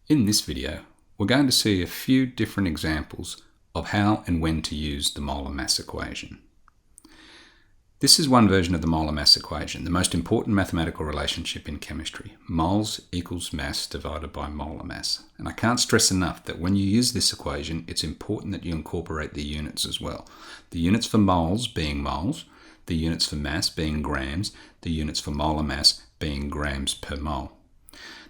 In this video, we're going to see a few different examples of how and when to use the molar mass equation. This is one version of the molar mass equation, the most important mathematical relationship in chemistry. Moles equals mass divided by molar mass. And I can't stress enough that when you use this equation, it's important that you incorporate the units as well. The units for moles being moles, the units for mass being grams, the units for molar mass being grams per mole.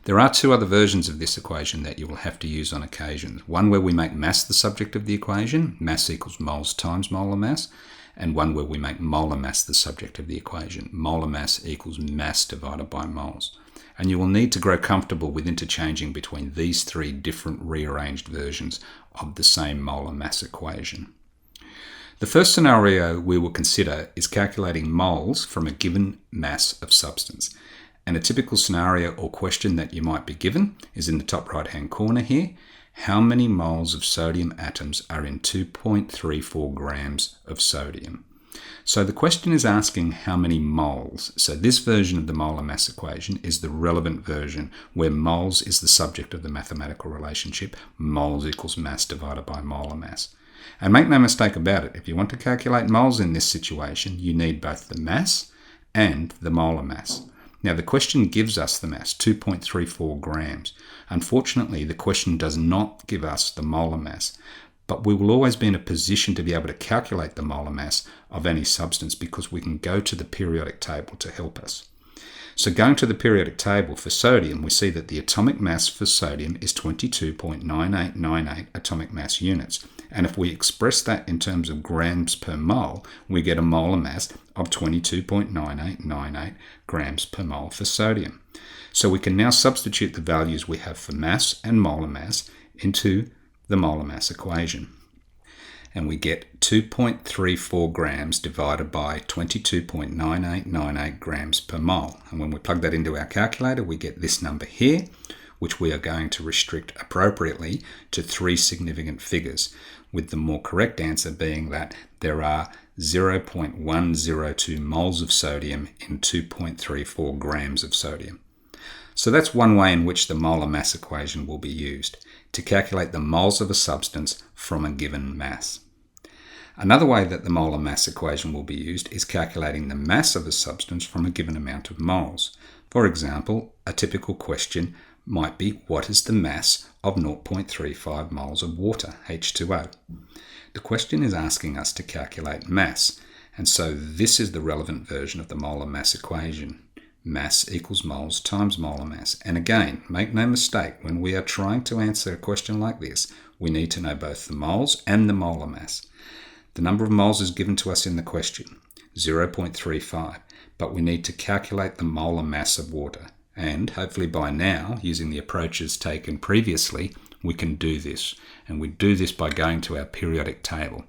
There are two other versions of this equation that you will have to use on occasions. One where we make mass the subject of the equation, mass equals moles times molar mass, and one where we make molar mass the subject of the equation, molar mass equals mass divided by moles. And you will need to grow comfortable with interchanging between these three different rearranged versions of the same molar mass equation. The first scenario we will consider is calculating moles from a given mass of substance. And a typical scenario or question that you might be given is in the top right hand corner here. How many moles of sodium atoms are in 2.34 grams of sodium? So the question is asking how many moles. So this version of the molar mass equation is the relevant version where moles is the subject of the mathematical relationship. Moles equals mass divided by molar mass. And make no mistake about it, if you want to calculate moles in this situation, you need both the mass and the molar mass. Now the question gives us the mass, 2.34 grams. Unfortunately, the question does not give us the molar mass, but we will always be in a position to be able to calculate the molar mass of any substance because we can go to the periodic table to help us. So going to the periodic table for sodium, we see that the atomic mass for sodium is 22.9898 atomic mass units. And if we express that in terms of grams per mole, we get a molar mass of 22.9898 grams per mole for sodium. So we can now substitute the values we have for mass and molar mass into the molar mass equation. And we get 2.34 grams divided by 22.9898 grams per mole. And when we plug that into our calculator, we get this number here, which we are going to restrict appropriately to three significant figures, with the more correct answer being that there are 0.102 moles of sodium in 2.34 grams of sodium. So that's one way in which the molar mass equation will be used, to calculate the moles of a substance from a given mass. Another way that the molar mass equation will be used is calculating the mass of a substance from a given amount of moles. For example, a typical question might be, what is the mass of 0.35 moles of water, H2O? The question is asking us to calculate mass, and so this is the relevant version of the molar mass equation. Mass equals moles times molar mass. And again, make no mistake, when we are trying to answer a question like this, we need to know both the moles and the molar mass. The number of moles is given to us in the question, 0.35, but we need to calculate the molar mass of water. And hopefully by now, using the approaches taken previously, we can do this. And we do this by going to our periodic table.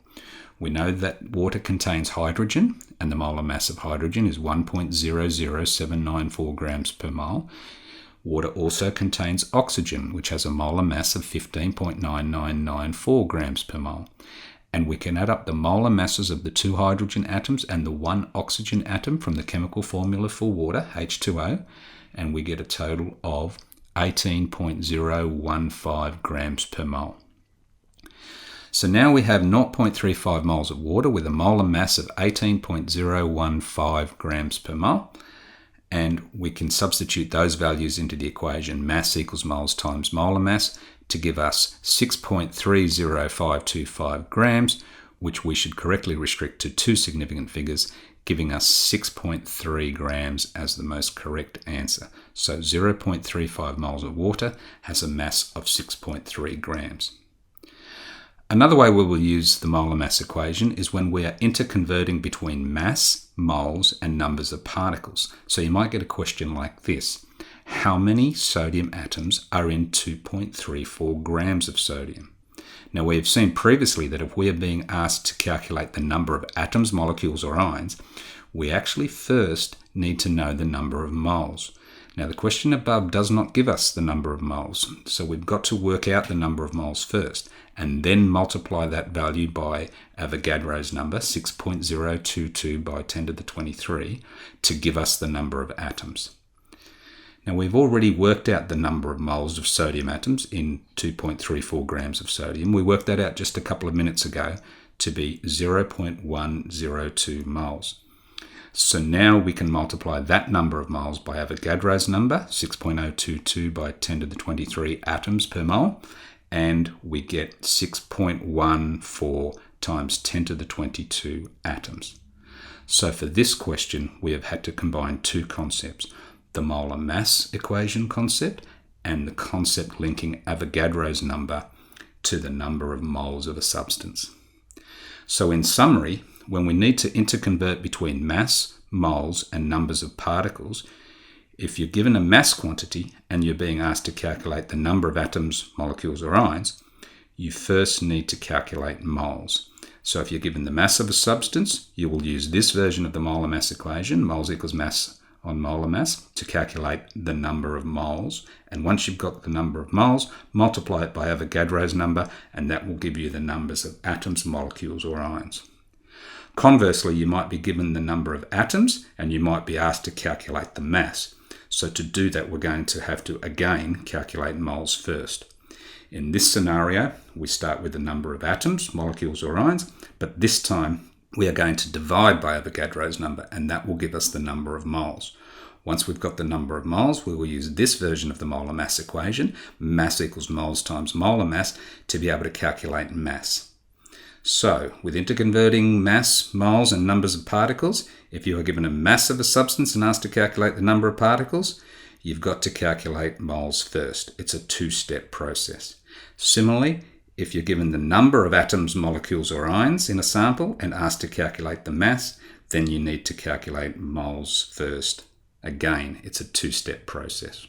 We know that water contains hydrogen, and the molar mass of hydrogen is 1.00794 grams per mole. Water also contains oxygen, which has a molar mass of 15.9994 grams per mole. And we can add up the molar masses of the two hydrogen atoms and the one oxygen atom from the chemical formula for water, H2O, and we get a total of 18.015 grams per mole. So now we have 0.35 moles of water with a molar mass of 18.015 grams per mole, and we can substitute those values into the equation mass equals moles times molar mass to give us 6.30525 grams, which we should correctly restrict to two significant figures, giving us 6.3 grams as the most correct answer. So 0.35 moles of water has a mass of 6.3 grams. Another way we will use the molar mass equation is when we are interconverting between mass, moles, and numbers of particles. So you might get a question like this. How many sodium atoms are in 2.34 grams of sodium? Now we have seen previously that if we are being asked to calculate the number of atoms, molecules, or ions, we actually first need to know the number of moles. Now the question above does not give us the number of moles, so we've got to work out the number of moles first, and then multiply that value by Avogadro's number, 6.022 by 10 to the 23, to give us the number of atoms. Now we've already worked out the number of moles of sodium atoms in 2.34 grams of sodium. We worked that out just a couple of minutes ago to be 0.102 moles. So now we can multiply that number of moles by Avogadro's number, 6.022 by 10 to the 23 atoms per mole, and we get 6.14 times 10 to the 22 atoms. So for this question, we have had to combine two concepts, the molar mass equation concept and the concept linking Avogadro's number to the number of moles of a substance. So in summary, when we need to interconvert between mass, moles, and numbers of particles, if you're given a mass quantity and you're being asked to calculate the number of atoms, molecules, or ions, you first need to calculate moles. So if you're given the mass of a substance, you will use this version of the molar mass equation, moles equals mass on molar mass, to calculate the number of moles. And once you've got the number of moles, multiply it by Avogadro's number, and that will give you the numbers of atoms, molecules, or ions. Conversely, you might be given the number of atoms, and you might be asked to calculate the mass. So to do that, we're going to have to again calculate moles first. In this scenario, we start with the number of atoms, molecules, or ions, but this time we are going to divide by Avogadro's number, and that will give us the number of moles. Once we've got the number of moles, we will use this version of the molar mass equation, mass equals moles times molar mass, to be able to calculate mass. So, with interconverting mass, moles, and numbers of particles, if you are given a mass of a substance and asked to calculate the number of particles, you've got to calculate moles first. It's a two-step process. Similarly, if you're given the number of atoms, molecules, or ions in a sample and asked to calculate the mass, then you need to calculate moles first. Again, it's a two-step process.